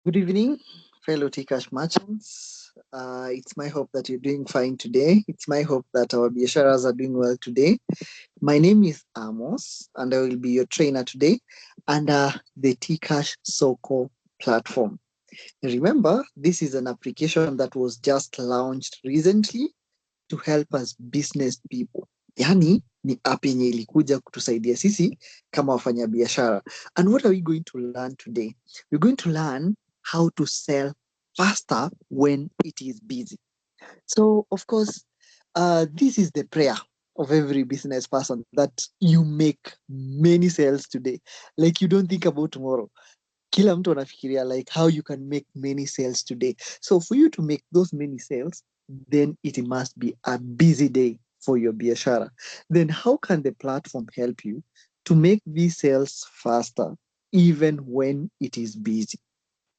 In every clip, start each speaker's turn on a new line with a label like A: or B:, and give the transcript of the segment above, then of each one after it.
A: Good evening, fellow Tcash merchants. It's my hope that you're doing fine today. It's my hope that our biasharas are doing well today. My name is Amos, and I will be your trainer today under the Tcash Soko platform. Remember, this is an application that was just launched recently to help us business people. Yani ni app yenye ilikuja kutusaidia sisi kama wafanyabiashara. And what are we going to learn today? We're going to learn how to sell faster when it is busy. So, of course, this is the prayer of every business person that you make many sales today. Like you don't think about tomorrow. Kila mtu anafikiria like how you can make many sales today. So for you to make those many sales, then it must be a busy day for your biashara. Then how can the platform help you to make these sales faster even when it is busy?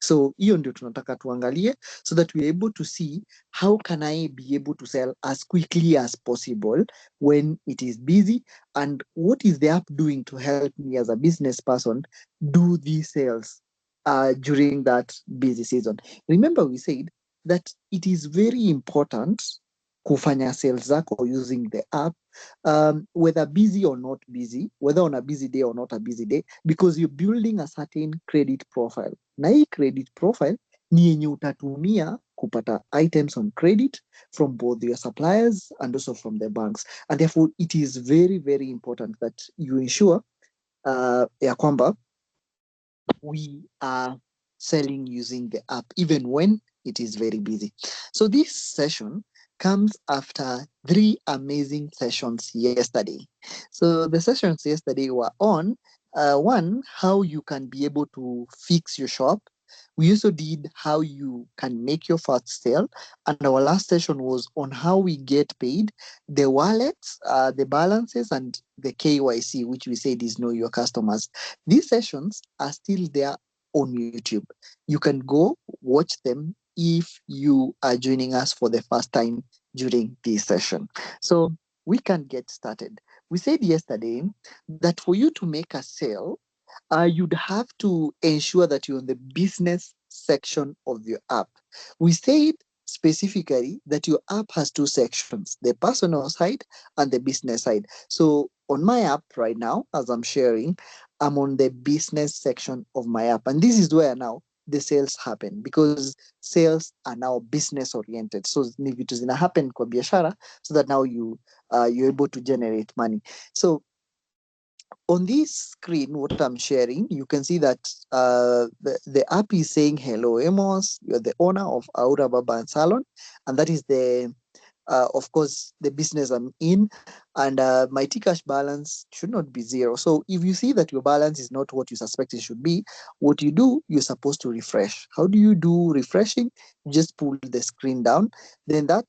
A: So hiyo ndio tunataka tuangalie so that we're able to see how can I be able to sell as quickly as possible when it is busy, and what is the app doing to help me as a business person do these sales during that busy season. Remember we said that it is very important kufanya sales zako using the app, whether busy or not busy, whether on a busy day or not a busy day, because you're building a certain credit profile. Na hii credit profile ni yenye utatumia kupata items on credit from both your suppliers and also from the banks. And therefore, it is very, very important that you ensure ya kwamba we are selling using the app, even when it is very busy. So this session comes after 3 amazing sessions yesterday. So the sessions yesterday were on one, how you can be able to fix your shop. We also did how you can make your first sale. And our last session was on how we get paid, the wallets, the balances, and the KYC, which we said is know your customers. These sessions are still there on YouTube. You can go watch them if you are joining us for the first time during this session. So we can get started. We said yesterday that for you to make a sale, you'd have to ensure that you're on the business section of your app. We said specifically that your app has two sections, the personal side and the business side. So on my app right now, as I'm sharing, I'm on the business section of my app. And this is where now the sales happen, because sales are now business oriented. So ni vitu zina happen kwa biashara, so that now you're able to generate money. So on this screen, what I'm sharing, you can see that the app is saying, hello, Amos, you're the owner of Aura Baba and Salon. And that is of course, the business I'm in. And my Tcash balance should not be zero. So if you see that your balance is not what you suspect it should be, what you do, you're supposed to refresh. How do you do refreshing? You just pull the screen down. Then that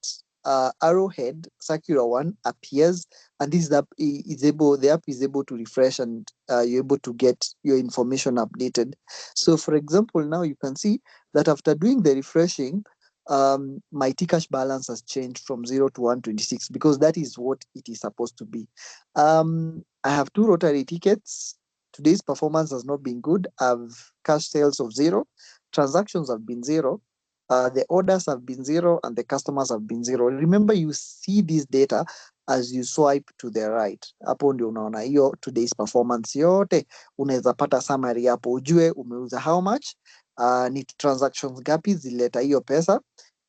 A: arrowhead circular one appears, and this app the app is able to refresh, and you're able to get your information updated. So for example, now you can see that after doing the refreshing, my Tcash balance has changed from 0 to 126, because that is what it is supposed to be. I have 2 Rotary tickets. Today's performance has not been good. I've cash sales of 0, transactions have been 0, the orders have been 0, and the customers have been 0. Remember, you see this data as you swipe to the right. Hapo ndio unaona hiyo today's performance yote. Unaweza pata summary hapo, ujue umeuza how much, ni transactions ngapi zileta hiyo pesa,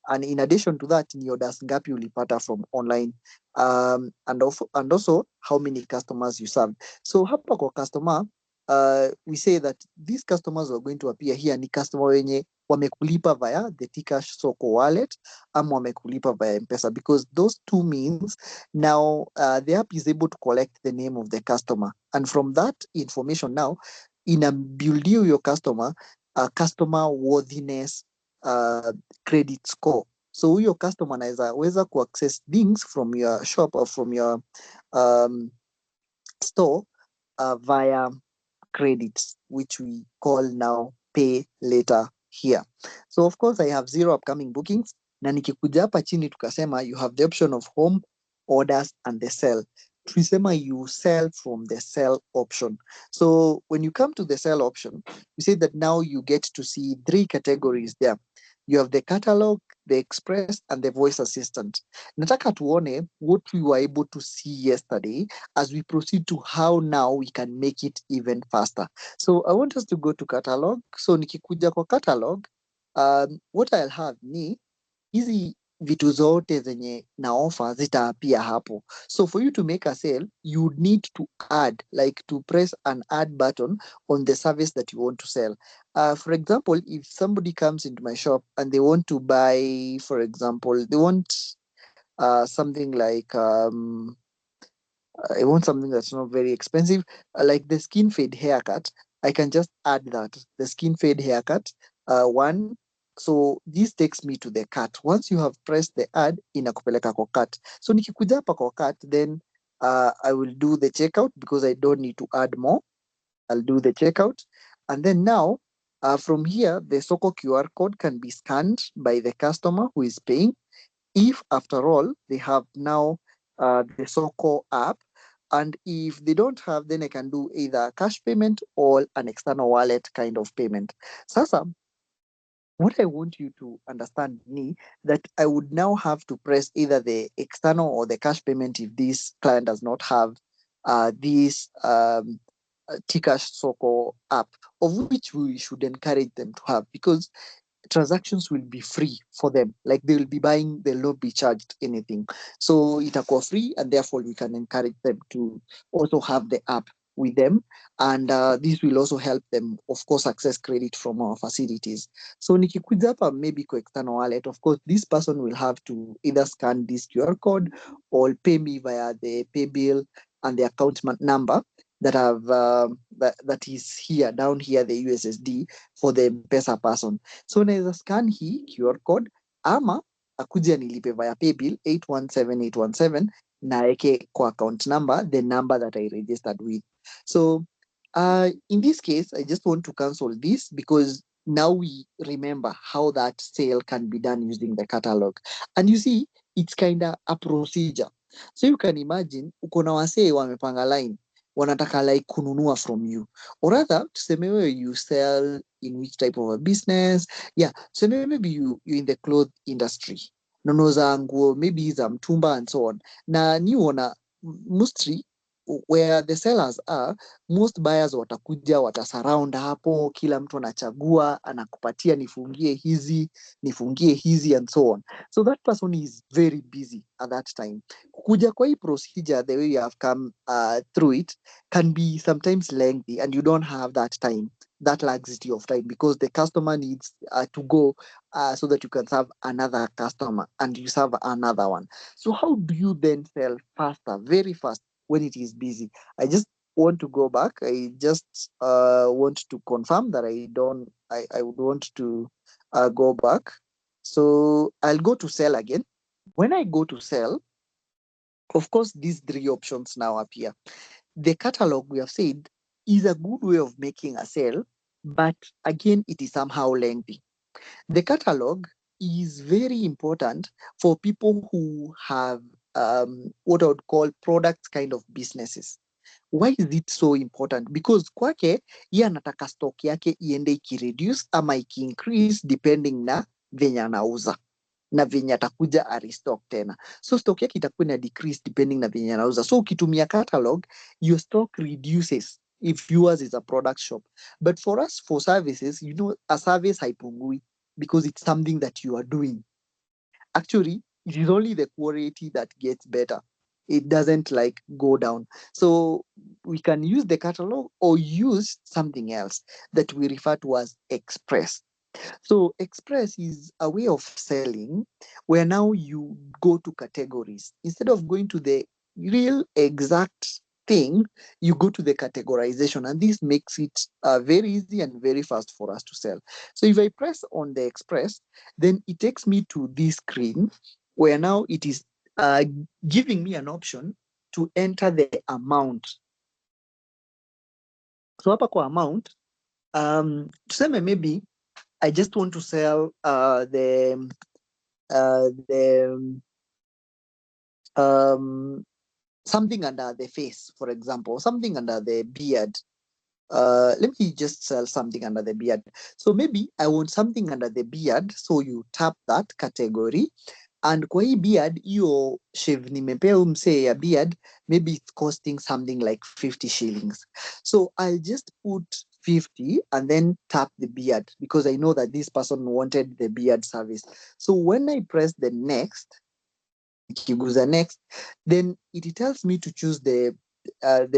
A: and in addition to that ni orders ngapi ulipata from online, and also how many customers you served. So hapa kwa customer, we say that these customers are going to appear here ni customer wenye wamekulipa via the Tcash Soko wallet ama wamekulipa via M-Pesa, because those two means now the app is able to collect the name of the customer, and from that information now build your customer customer worthiness credit score. So huyo customer anaweza weza kuaccess things from your shop or from your store via credits, which we call now pay later here. So of course I have 0 upcoming bookings, na nikikuja hapa chini tukasema you have the option of home, orders, and the sell. tulisema you sell from the sell option. So when you come to the sell option, you say that now you get to see three categories there. You have the catalog, the express, and the voice assistant. Nataka tuone what we were able to see yesterday as we proceed to how now we can make it even faster. So I want us to go to catalog. So nikikuja kwa catalog, what I'll have ni hizi vitu zote zenye na offer zitaapia hapo. So for you to make a sale, you need to add, like to press an add button on the service that you want to sell. For example, if somebody comes into my shop and they want to buy, for example, they want something like I want something that's not very expensive, like the skin fade haircut. I can just add that the skin fade haircut one. So this takes me to the cart. Once you have pressed the add, inakupeleka kwa cart. So nikikuja hapa kwa cart, then I will do the checkout because I don't need to add more. I'll do the checkout, and then now from here the Soko QR code can be scanned by the customer who is paying if after all they have now the Soko app. And if they don't have, then I can do either cash payment or an external wallet kind of payment. Sasa, what I want you to understand me that I would now have to press either the external or the cash payment if this client does not have this Tcash Soko app, of which we should encourage them to have, because transactions will be free for them. Like they will be buying, they'll not be charged anything. So itakuwa free, and therefore we can encourage them to also have the app with them. And this will also help them, of course, access credit from our facilities. So nikikuja hapa maybe kwa external wallet, of course, this person will have to either scan this QR code or pay me via the pay bill and the account number that have that is here down here, the USSD for the M-Pesa person. So naweza scan hii QR code ama akuje nilipe via paybill 817817 na aweke kwa account number the number that I registered with. So in this case, I just want to cancel this because now we remember how that sale can be done using the catalog. And you see, it's kind of a procedure. So you can imagine uko na wasee wamepanga line wanataka like kununua from you, or rather tuseme wewe you sell in which type of a business. Yeah, tuseme maybe you in the cloth industry, unauza nguo maybe za mtumba and so on, na ni wana mostly where the sellers are, most buyers watakuja watasurround hapo, kila mtu anachagua anakupatia nifungie hizi and so on. So that person is very busy at that time. Kuja kwa hii procedure the way you have come through it can be sometimes lengthy, and you don't have that time, that laxity of time, because the customer needs to go so that you can serve another customer and you serve another one. So how do you then sell faster, very fast, when it is busy? I just want to go back. I just want to confirm that I would want to go back. So I'll go to sell again. When I go to sell, of course, these three options now appear. The catalog, we have said, is a good way of making a sale, but again, it is somehow lengthy. The catalog is very important for people who have what I would call products kind of businesses. Why is it so important? Because kwake ye anataka stock yake iende ikireduce ama ikiincrease depending na venye anauza na venye atakuja aristock tena. So stock yake itakuwa ina decrease depending na venye anauza. So ukitumia catalog, your stock reduces if yours is a product shop. But for us, for services, a service haipungui because it's something that you are doing. Actually, it is only the quality that gets better. It doesn't like go down. So we can use the catalog or use something else that we refer to as express. So express is a way of selling where now you go to categories. Instead of going to the real exact thing, you go to the categorization, and this makes it very easy and very fast for us to sell. So if I press on the express, then it takes me to this screen where now it is giving me an option to enter the amount. So hapa kwa amount, tuseme maybe I just want to sell the something under the face, for example, something under the beard. Let me just sell something under the beard. So maybe I want something under the beard. So you tap that category. And kwa hii beard, hiyo shave nimepea msee ya beard, maybe it's costing something like 50 shillings. So I'll just put 50 and then tap the beard because I know that this person wanted the beard service. So when I press the next, nikiguza next, then it tells me to choose the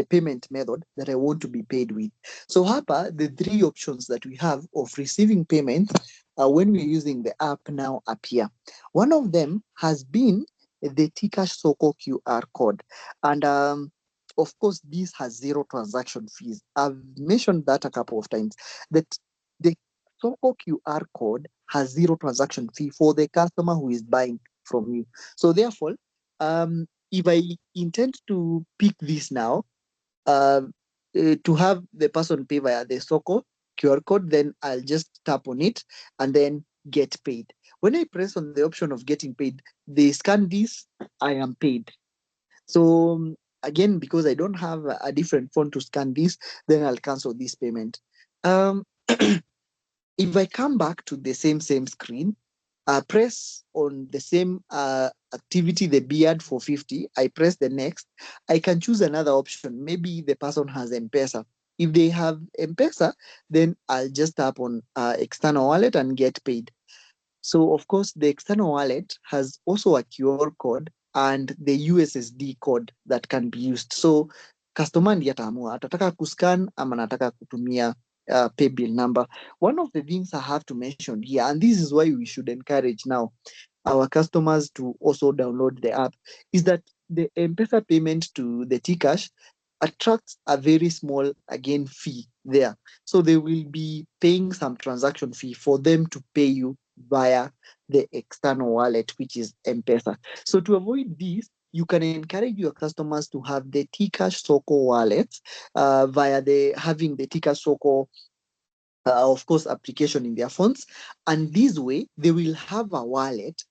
A: payment method that I want to be paid with. So hapa, the three options that we have of receiving payment when we're using the app now appear. One of them has been the Tcash Soko QR code. And of course, this has zero transaction fees. I've mentioned that a couple of times, that the Soko QR code has zero transaction fee for the customer who is buying from you. So therefore, if I intend to pick this now, uh, to have the person pay via the Soko QR code, then I'll just tap on it and then get paid. When I press on the option of getting paid, they scan this, I am paid. So again, because I don't have a different phone to scan this, then I'll cancel this payment. Um, if I come back to the same screen, press on the same activity, the beard for 50, I press the next, I can choose another option. Maybe the person has M-Pesa. If they have M-Pesa, then I'll just tap on external wallet and get paid. So of course, the external wallet has also a QR code and the USSD code that can be used. So customer ndiye ataamua atataka kuscan ama anataka kutumia paybill number. One of the things I have to mention here, and this is why we should encourage now our customers to also download the app, is that the M-Pesa payment to the Tcash attracts a very small, again, fee there. So they will be paying some transaction fee for them to pay you via the external wallet, which is M-Pesa. So to avoid this, you can encourage your customers to have the Tcash Soko wallets via having the Tcash Soko of course, application in their phones. And this way, they will have a wallet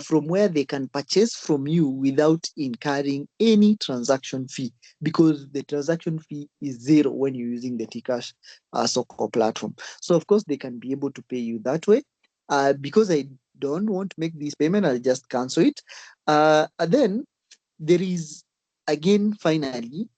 A: from where they can purchase from you without incurring any transaction fee, because the transaction fee is zero when you're using the Tcash Soko platform. So, of course, they can be able to pay you that way. Because I don't want to make this payment, I'll just cancel it. And then there is, again, finally,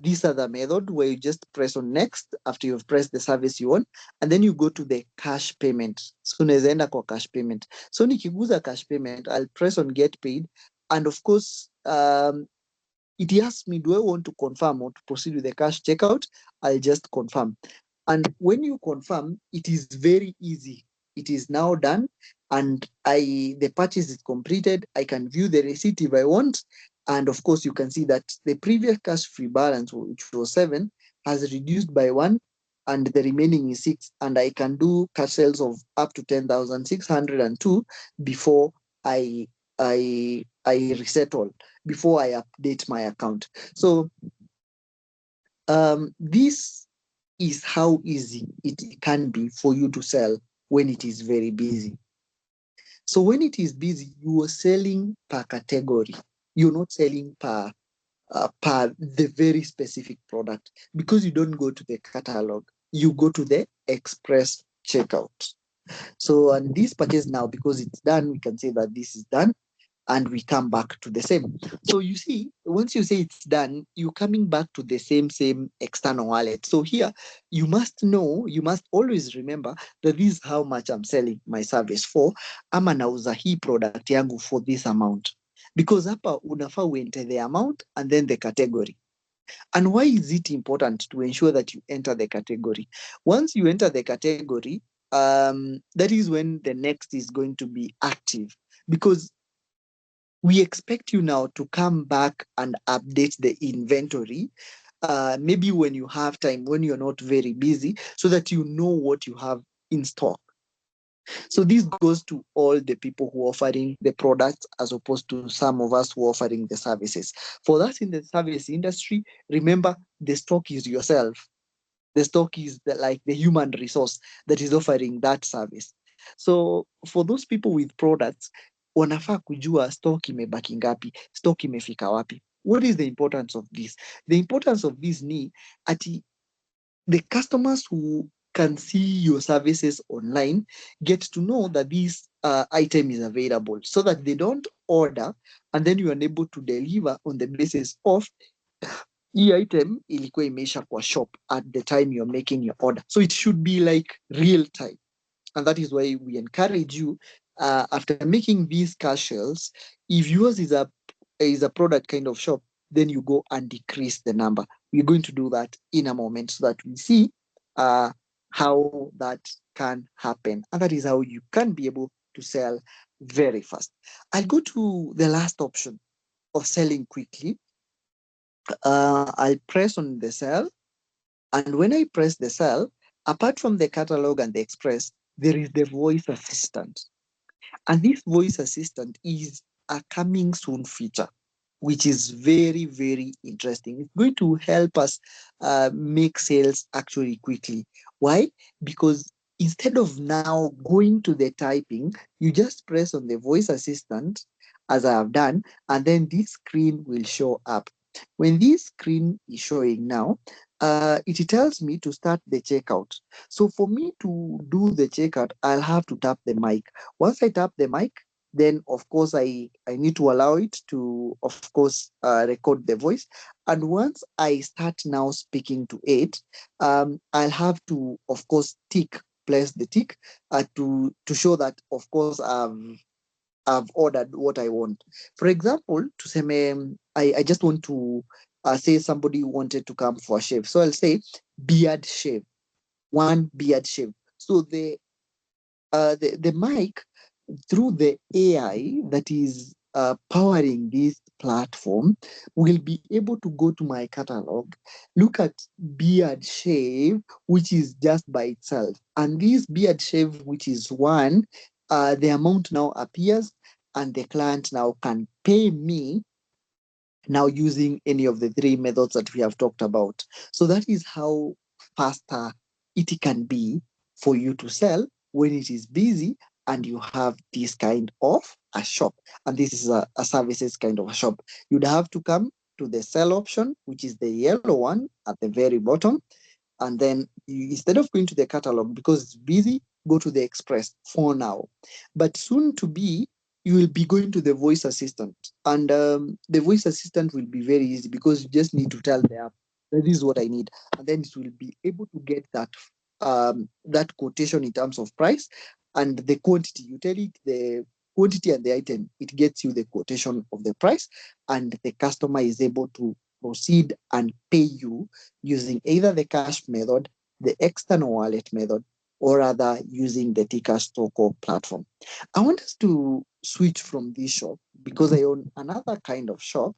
A: this other method where you just press on next after you've pressed the service you want, and then you go to the cash payment. So unaweza enda kwa cash payment. So nikiguza cash payment, I'll press on get paid, and of course, it asks me, do I want to confirm or to proceed with the cash checkout? I'll just confirm. And when you confirm, it is very easy. It is now done, and the purchase is completed. I can view the receipt if I want, and of course, you can see that the previous cash free balance, which was 7, has reduced by 1, and the remaining is 6. And I can do cash sales of up to 10,602 before I reset all, before I update my account. So this is how easy it can be for you to sell when it is very busy. So when it is busy, you are selling per category. You're not selling per the very specific product, because you don't go to the catalog. You go to the express checkout. So, and this purchase now, because it's done, we can say that this is done, and we come back to the same. So you see, once you say it's done, you're coming back to the same external wallet. So here, you must know, you must always remember that this is how much I'm selling my service for, ama nauza hii product yangu for this amount. Because hapa unafaa uenter the amount and then the category. And why is it important to ensure that you enter the category? Once you enter the category, that is when the next is going to be active, because we expect you now to come back and update the inventory, maybe when you have time, when you're not very busy, so that you know what you have in stock. So this goes to all the people who are offering the products, as opposed to some of us who are offering the services. For us in the service industry, remember, the stock is yourself. The stock is like the human resource that is offering that service. So for those people with products, wanafaa kujua stock imebaki ngapi, stock imefika wapi. what is the importance of this? The importance of this ni ati the customers who can see your services online get to know that this item is available so that they don't order and then you are able to deliver on the basis of hii item ilikuwa imeisha kwa shop at the time you're making your order. So it should be like real time. And that is why we encourage you after making these cash shells, if yours is a product kind of shop, then you go and decrease the number. We're going to do that in a moment so that we see how that can happen. And that is how you can be able to sell very fast. I'll go to the last option of selling quickly. I'll press on the sell. And when I press the sell, apart from the catalog and the express, there is the voice assistant. And this voice assistant is a coming soon feature, which is very, very interesting. It's going to help us make sales actually quickly. Why? Because instead of now going to the typing, you just press on the voice assistant, as I have done, and then this screen will show up. When this screen is showing now, it tells me to start the checkout. So for me to do the checkout, I'll have to tap the mic. Once I tap the mic, then of course I need to allow it to, of course, record the voice. And once I start now speaking to it, I'll have to, of course, place the tick to show that, of course, I've ordered what I want. For example, to say I just want to say somebody wanted to come for a shave. So I'll say beard shave, one beard shave. So the mic through the AI that is powering this platform will be able to go to my catalog, look at beard shave, which is just by itself. And this beard shave, which is one, the amount now appears and the client now can pay me now using any of the three methods that we have talked about. So that is how faster it can be for you to sell when it is busy and you have this kind of a shop. And this is a services kind of a shop. You'd have to come to the sell option, which is the yellow one at the very bottom. And then instead of going to the catalog because it's busy, go to the express for now. But soon to be, you will be going to the voice assistant. And the voice assistant will be very easy because you just need to tell the app that is what I need. And then it will be able to get that quotation in terms of price and the quantity. You tell it the quantity and the item, it gets you the quotation of the price, and the customer is able to proceed and pay you using either the cash method, the external wallet method, or rather using the Tcash Toko platform. I want us to switch from this shop because I own another kind of shop.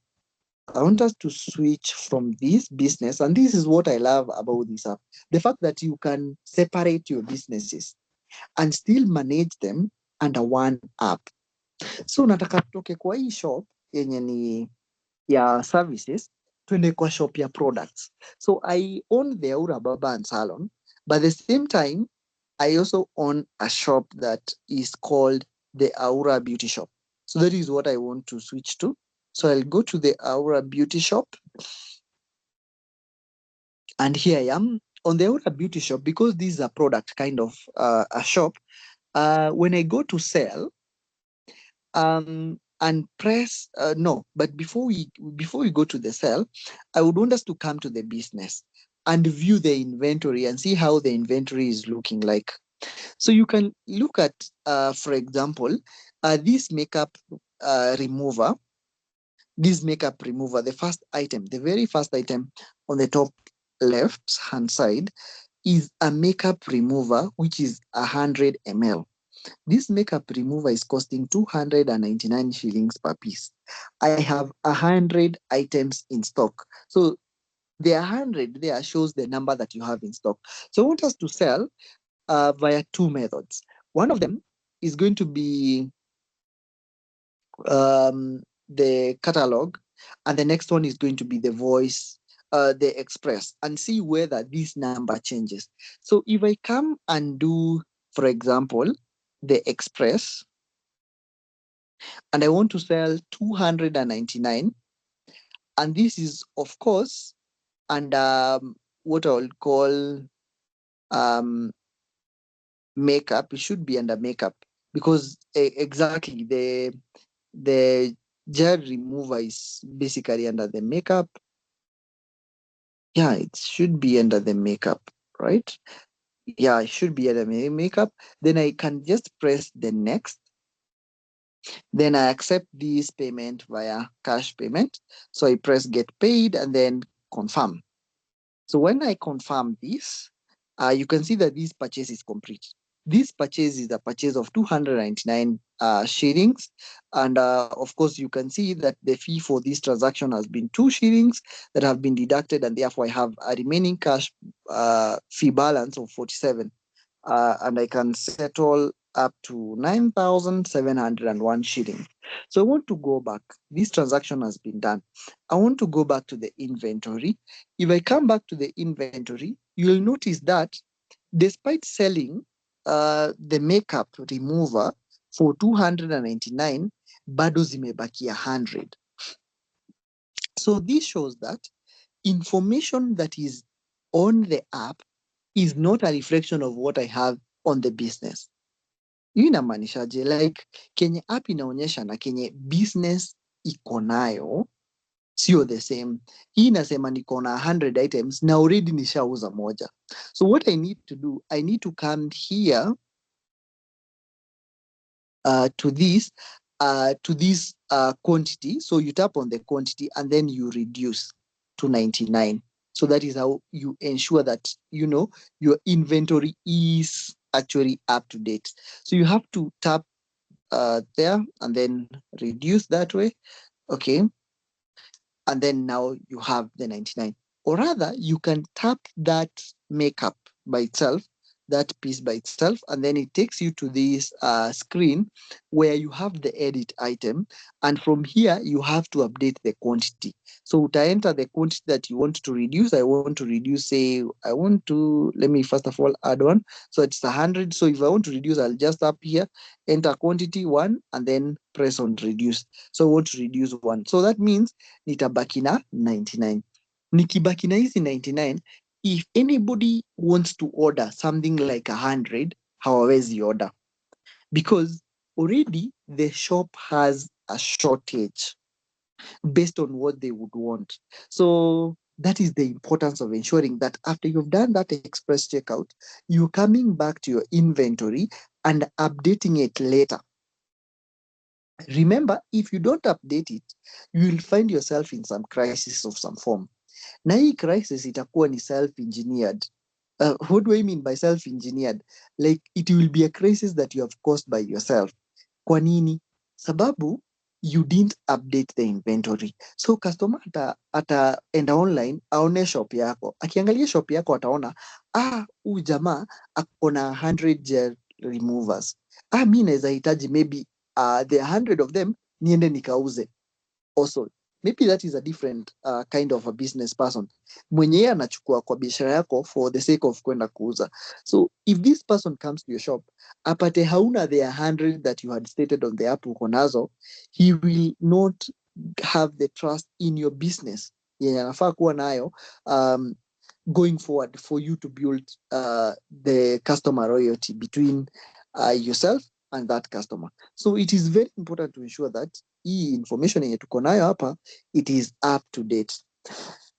A: I want us to switch from this business, and this is what I love about this app: the fact that you can separate your businesses and still manage them under one app. So nataka tutoke kwa hii shop yenye ni ya services twende kwa shop ya products. So I own the Aura Baba and Salon, but at the same time I also own a shop that is called the Aura Beauty Shop. So that is what I want to switch to. So I'll go to the Aura Beauty Shop, and here I am on the Aura Beauty Shop. Because this is a product kind of a shop, when I go to sell, and press no, but before we go to the sell, I would want us to come to the business and view the inventory and see how the inventory is looking like. So you can look at, for example, this makeup remover, the first item, the very first item on the top left hand side is a makeup remover, which is 100 ml. This makeup remover is costing 299 shillings per piece. I have 100 items in stock. So the 100 there shows the number that you have in stock. So I want us to sell via two methods. One of them is going to be the catalog, and the next one is going to be the voice, the express, and see whether this number changes. So if I come and do, for example, the express, and I want to sell 299, And this is, of course, under what I will call um, makeup. It should be under makeup because exactly the gel remover is basically under the makeup. Yeah, it should be under the makeup, right? Yeah, it should be under makeup. Then I can just press the next. Then I accept this payment via cash payment. So I press get paid and then confirm. So when I confirm this, you can see that this purchase is complete. This purchase is a purchase of 299 shillings. And of course, you can see that the fee for this transaction has been 2 shillings that have been deducted, and therefore I have a remaining cash fee balance of 47. And I can settle up to 9,701 shillings. So I want to go back. This transaction has been done. I want to go back to the inventory. If I come back to the inventory, you'll notice that despite selling the makeup remover for 299, bado zimebaki 100. So this shows that information that is on the app is not a reflection of what I have on the business. Hii inamaanishaje? Like kenye app inaonyesha na kenye business iko nayo sio the same. Hii inasema niko na 100 items na already nishauza moja. So what I need to do, I need to come here to this quantity. So you tap on the quantity and then you reduce to 99. So that is how you ensure that your inventory is actually up to date. So you have to tap there and then reduce that way. Okay. And then now you have the 99. Or rather, you can tap that makeup by itself, that piece by itself, and then it takes you to this screen where you have the edit item. And from here, you have to update the quantity. So to enter the quantity that you want to reduce, I want to reduce, say, let me first of all add one. So it's 100. So if I want to reduce, I'll just up here, enter quantity 1, and then press on reduce. So I want to reduce 1. So that means nitabaki na 99. Nikibaki na hizi 99, if anybody wants to order something like 100, hawawezi order because already the shop has a shortage based on what they would want. So that is the importance of ensuring that after you've done that express checkout, you're coming back to your inventory and updating it later. Remember, if you don't update it, you will find yourself in some crisis of some form. Na hii crisis itakuwa ni self-engineered. What do I mean by self-engineered? Like it will be a crisis that you have caused by yourself. Kwa nini? Sababu you didn't update the inventory. So customer ataenda online aone shop yako. Akiangalia shop yako ataona, huyu jamaa ako na 100 gel removers. Mi naweza hitaji maybe the 100 of them niende nikauze. Also, maybe that is a different kind of a business person mwenye yeye anachukua kwa biashara yako for the sake of kwenda kuuza. So if this person comes to your shop apate hauna the 100 that you had stated on the app uko nazo, he will not have the trust in your business yenye anafaa kuwa nayo going forward for you to build the customer loyalty between yourself and that customer. So it is very important to ensure that hii information yenye tuko nayo hapa, it is up to date.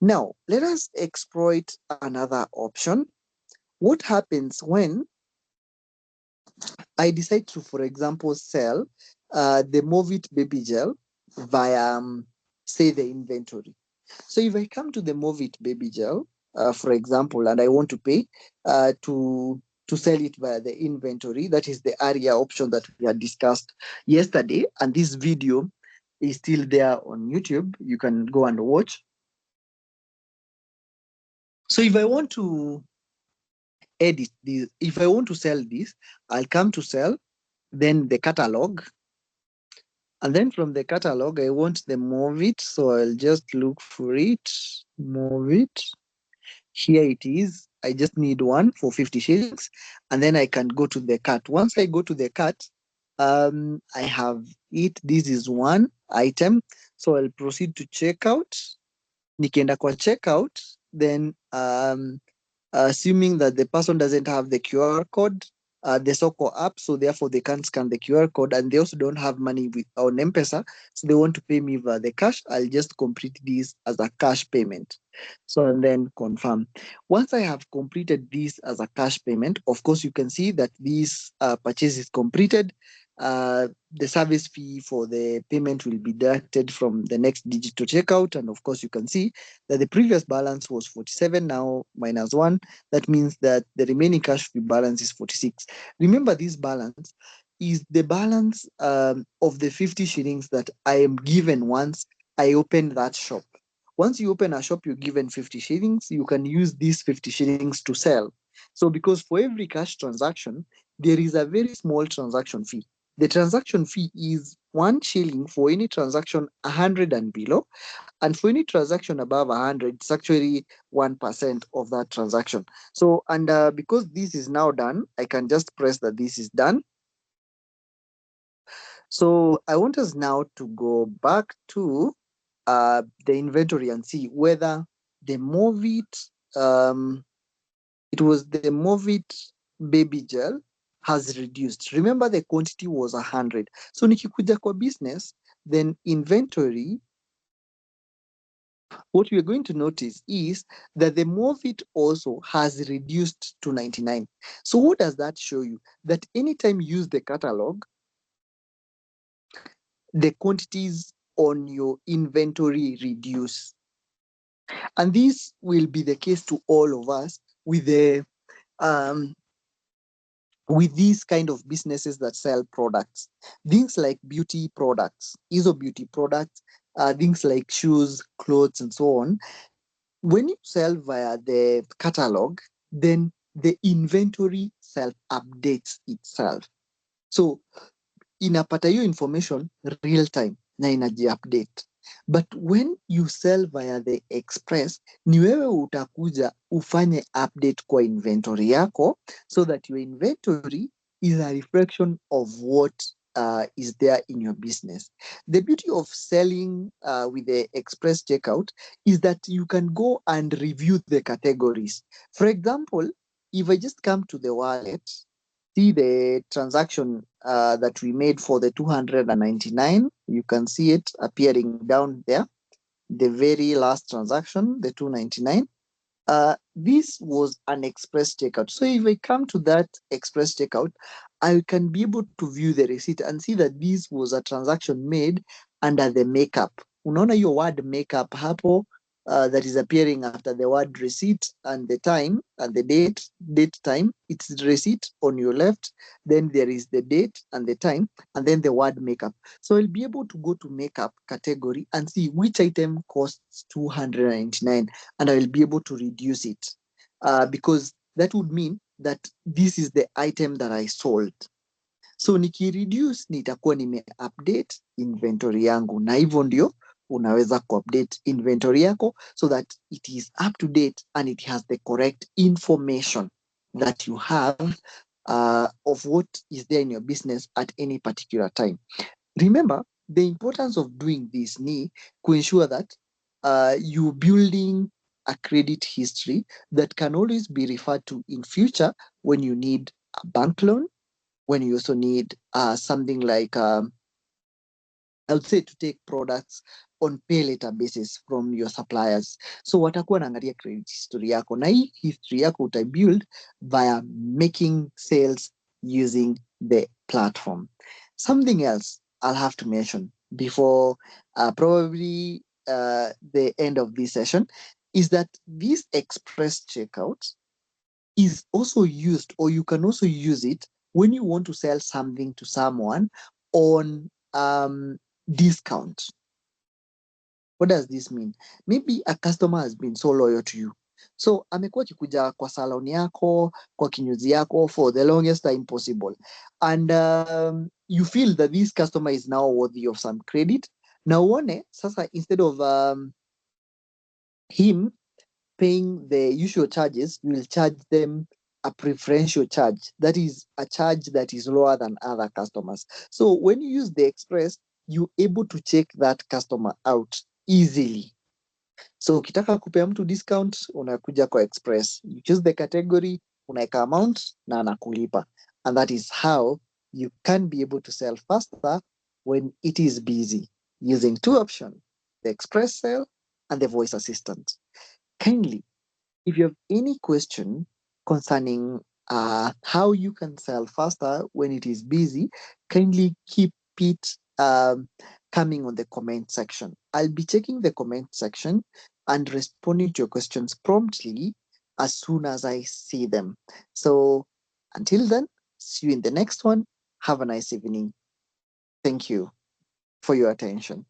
A: Now, let us exploit another option. What happens when I decide to, for example, sell the Movit baby gel via, say, the inventory? So if I come to the Movit baby gel, for example, and I want to pay to sell it via the inventory, that is the area option that we had discussed yesterday, and this video is still there on YouTube. You can go and watch. So if I want to edit this, if I want to sell this, I'll come to sell, then the catalog. And then from the catalog, I want the Movit. So I'll just look for it, Movit. Here it is. I just need one for 50 shillings. And then I can go to the cart. Once I go to the cart, I have it. This is one item. So I'll proceed to checkout. Nikienda kwa checkout, then assuming that the person doesn't have the QR code, the Soko app, so therefore they can't scan the QR code, and they also don't have money on M-Pesa, so they want to pay me via the cash. I'll just complete this as a cash payment. So and then confirm. Once I have completed this as a cash payment, of course you can see that this purchase is completed. The service fee for the payment will be deducted from the next digital checkout, and of course you can see that the previous balance was 47, now minus 1. That means that the remaining cash free balance is 46. Remember, this balance is the balance of the 50 shillings that I am given once I open that shop. Once you open a shop, you're given 50 shillings. You can use these 50 shillings to sell. So because for every cash transaction, there is a very small transaction fee. The transaction fee is 1 shilling for any transaction 100 and below. And for any transaction above 100, it's actually 1% of that transaction. So, and because this is now done, I can just press that this is done. So I want us now to go back to the inventory and see whether the Movit, it was the Movit baby gel has reduced. Remember, the quantity was 100. So nikikuja kwa business, then inventory, what we are going to notice is that the Movit also has reduced to 99. So what does that show you? That anytime you use the catalog, the quantities on your inventory reduce. And this will be the case to all of us with the with these kind of businesses that sell products. Things like beauty products, ISO beauty products, things like shoes, clothes, and so on. When you sell via the catalog, then the inventory self-updates itself. So inapata hiyo information real time na inaji-update. But when you sell via the express, ni wewe utakuja ufanye update kwa inventory yako, so that your inventory is a reflection of what is there in your business. The beauty of selling with the express checkout is that you can go and review the categories. For example, if I just come to the wallet, see the transaction that we made for the 299. You can see it appearing down there. The very last transaction, the 299. This was an express checkout. So if I come to that express checkout, I can be able to view the receipt and see that this was a transaction made under the makeup. Unaona your word makeup hapo, that is appearing after the word receipt and the time and the date time. It's the receipt on your left, then there is the date and the time, and then the word makeup. So I'll be able to go to makeup category and see which item costs 299, and I will be able to reduce it because that would mean that this is the item that I sold. So nikireduce nitakuwa update inventory yangu, na hivyo ndio unaweza kuupdate inventory yako so that it is up to date and it has the correct information that you have of what is there in your business at any particular time. Remember, the importance of doing this ni to ensure that you building a credit history that can always be referred to in future when you need a bank loan, when you also need something like I would say to take products on pay later basis from your suppliers. So watakuwa naangalia credit history yako, na hii history yako utabuild via making sales using the platform. Something else I'll have to mention before probably the end of this session is that this express checkout is also used, or you can also use it when you want to sell something to someone on discount. What does this mean? Maybe a customer has been so loyal to you, so amekuwa akikuja kwa salon yako, kwa kinyozi yako for the longest time possible, and you feel that this customer is now worthy of some credit. Na uone sasa, instead of him paying the usual charges, you will charge them a preferential charge. That is a charge that is lower than other customers. So when you use the express, you're able to check that customer out easily. So ukitaka kupea mtu discount, unakuja kwa Express. You choose the category, unaeka amount na anakulipa. And that is how you can be able to sell faster when it is busy, using two options, the Express sale and the voice assistant. Kindly, if you have any question concerning how you can sell faster when it is busy, kindly keep it coming on the comment section. I'll be checking the comment section and responding to your questions promptly as soon as I see them. So until then, see you in the next one. Have a nice evening. Thank you for your attention.